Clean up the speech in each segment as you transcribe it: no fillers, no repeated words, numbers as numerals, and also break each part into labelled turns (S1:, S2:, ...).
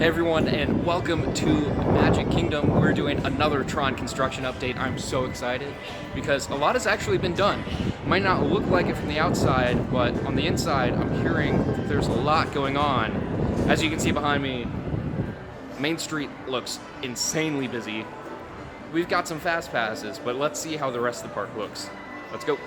S1: Hey everyone, and welcome to Magic Kingdom. We're doing another Tron construction update. I'm so excited because a lot has actually been done. Might not look like it from the outside, but on the inside, I'm hearing that there's a lot going on. As you can see behind me, Main Street looks insanely busy. We've got some fast passes, but let's see how the rest of the park looks. Let's go.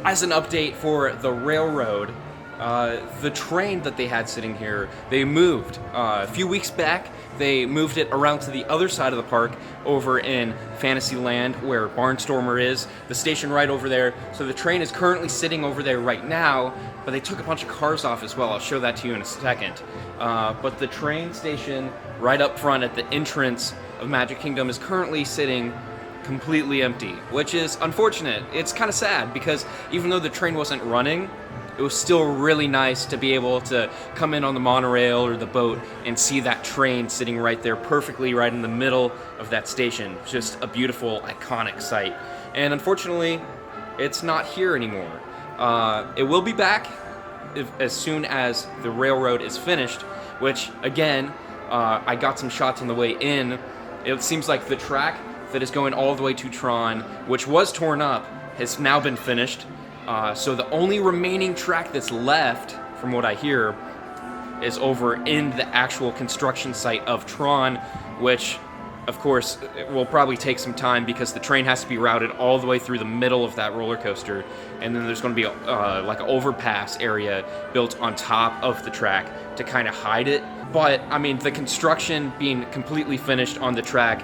S1: As an update for the railroad, the train that they had sitting here, they moved. A few weeks back, they moved it around to the other side of the park over in Fantasyland where Barnstormer is, the station right over there. So the train is currently sitting over there right now, but they took a bunch of cars off as well. I'll show that to you in a second. But the train station right up front at the entrance of Magic Kingdom is currently sitting completely empty, which is unfortunate. It's kind of sad because even though the train wasn't running, it was still really nice to be able to come in on the monorail or the boat and see that train sitting right there perfectly right in the middle of that station. Just a beautiful, iconic sight. And unfortunately, it's not here anymore. It will be back as soon as the railroad is finished, which again, I got some shots on the way in. It seems like the track that is going all the way to Tron, which was torn up, has now been finished. So the only remaining track that's left, from what I hear, is over in the actual construction site of Tron, which, of course, will probably take some time because the train has to be routed all the way through the middle of that roller coaster, and then there's going to be like an overpass area built on top of the track to kind of hide it. But, I mean, the construction being completely finished on the track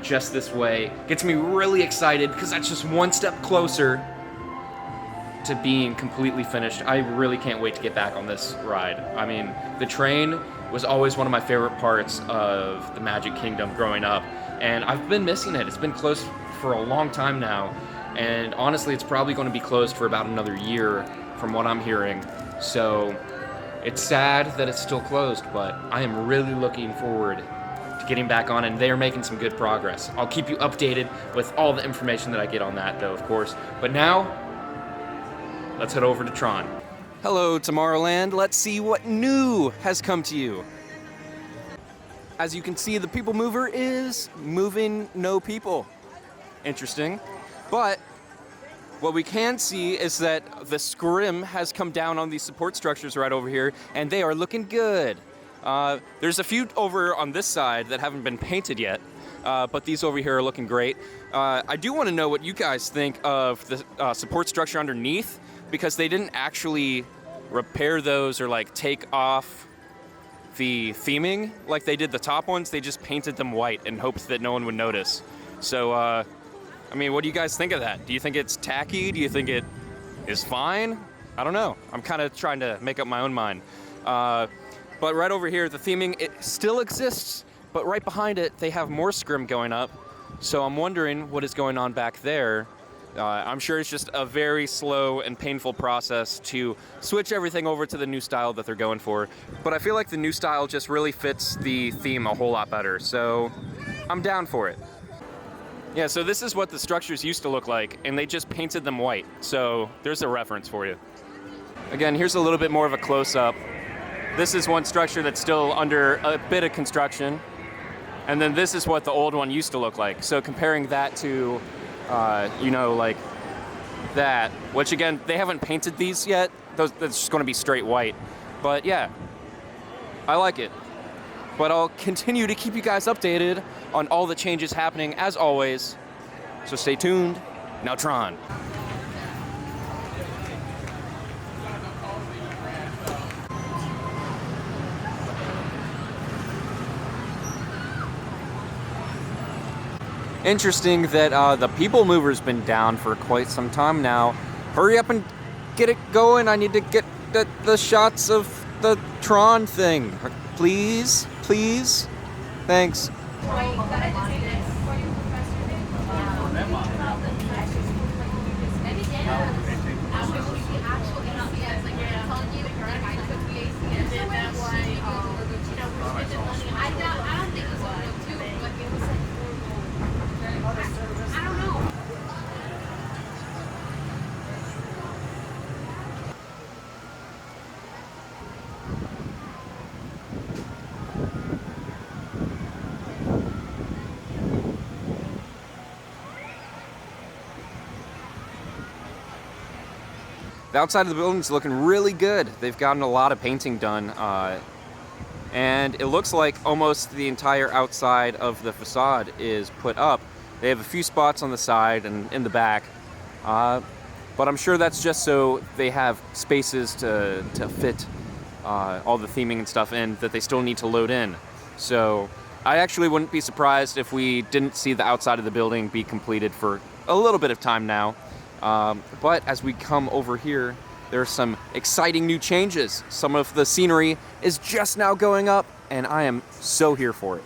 S1: just this way gets me really excited because that's just one step closer to being completely finished. I really can't wait to get back on this ride. I mean, the train was always one of my favorite parts of the Magic Kingdom growing up, and I've been missing it. It's been closed for a long time now, and honestly, it's probably going to be closed for about another year from what I'm hearing. So it's sad that it's still closed, but I am really looking forward to getting back on, and they are making some good progress. I'll keep you updated with all the information that I get on that, though, of course. But now, let's head over to Tron. Hello, Tomorrowland. Let's see what new has come to you. As you can see, the People Mover is moving no people. Interesting. But what we can see is that the scrim has come down on these support structures right over here, and they are looking good. There's a few over on this side that haven't been painted yet, but these over here are looking great. I do want to know what you guys think of the support structure underneath, because they didn't actually repair those or like take off the theming like they did the top ones. They just painted them white and hoped that no one would notice. So, I mean, what do you guys think of that? Do you think it's tacky? Do you think it is fine? I don't know. I'm kind of trying to make up my own mind. But right over here, the theming, it still exists, but right behind it, they have more scrim going up. So I'm wondering what is going on back there. I'm sure it's just a very slow and painful process to switch everything over to the new style that they're going for. But I feel like the new style just really fits the theme a whole lot better. So I'm down for it. Yeah, so this is what the structures used to look like, and they just painted them white. So there's a reference for you. Again, here's a little bit more of a close-up. This is one structure that's still under a bit of construction. And then this is what the old one used to look like. So comparing that to, you know, like that, which again, they haven't painted these yet. That's just going to be straight white. But yeah, I like it. But I'll continue to keep you guys updated on all the changes happening as always. So stay tuned. Now Tron. Interesting that the People Mover's been down for quite some time now. Hurry up and get it going. I need to get the shots of the Tron thing. Please? Please? Thanks. The outside of the building's looking really good. They've gotten a lot of painting done, and it looks like almost the entire outside of the facade is put up. They have a few spots on the side and in the back, but I'm sure that's just so they have spaces to fit all the theming and stuff in that they still need to load in. So I actually wouldn't be surprised if we didn't see the outside of the building be completed for a little bit of time now. But as we come over here, there are some exciting new changes. Some of the scenery is just now going up, and I am so here for it.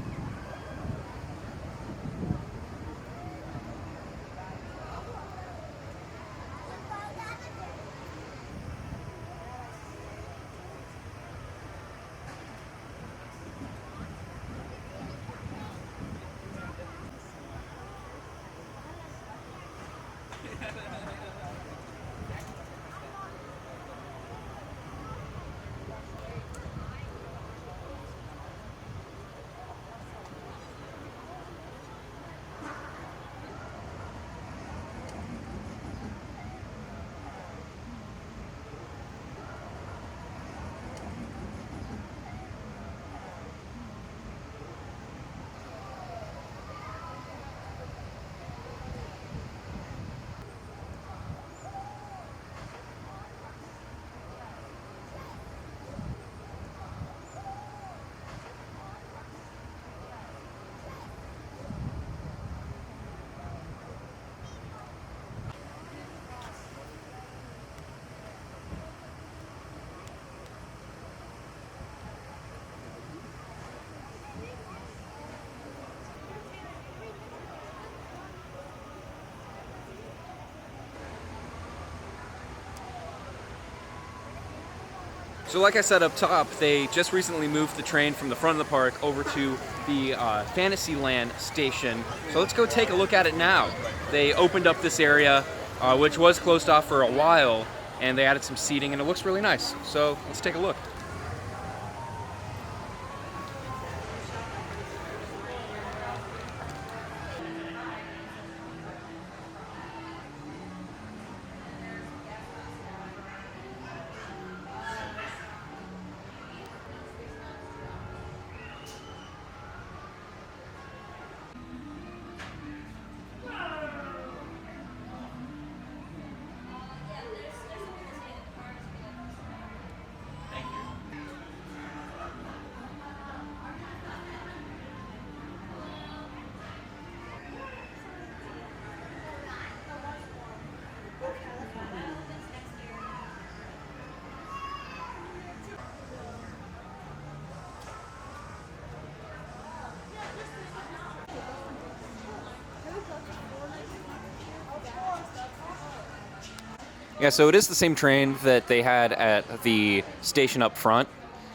S1: So like I said up top, they just recently moved the train from the front of the park over to the Fantasyland station. So let's go take a look at it now. They opened up this area, which was closed off for a while, and they added some seating, and it looks really nice. So let's take a look. Yeah, so it is the same train that they had at the station up front.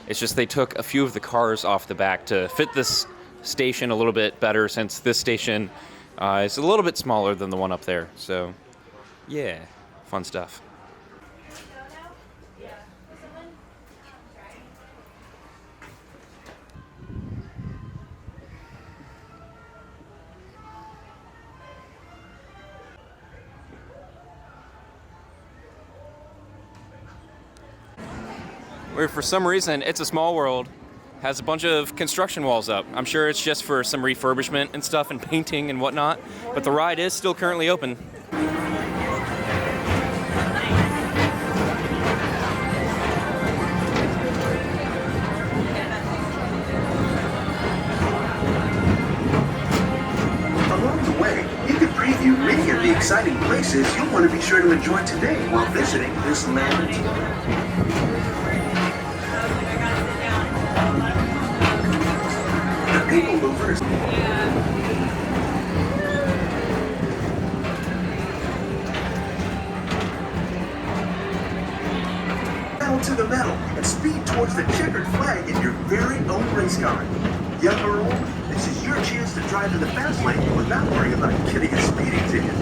S1: It's just they took a few of the cars off the back to fit this station a little bit better, since this station is a little bit smaller than the one up there. So, yeah, fun stuff. Where for some reason, It's a Small World has a bunch of construction walls up. I'm sure it's just for some refurbishment and stuff and painting and whatnot, but the ride is still currently open.
S2: Along the way, you can preview many of the exciting places you'll want to be sure to enjoy today while visiting this land. People movers. Pedal to the metal and speed towards the checkered flag in your very own race car. Young or old, this is your chance to drive to the fast lane without worrying about getting a speeding ticket.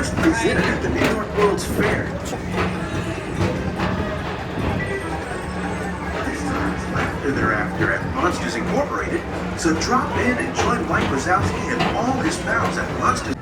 S2: first presented at the New York World's Fair. This time is laughter thereafter at Monsters Incorporated, so drop in and join Mike Wazowski and all his pals at Monsters.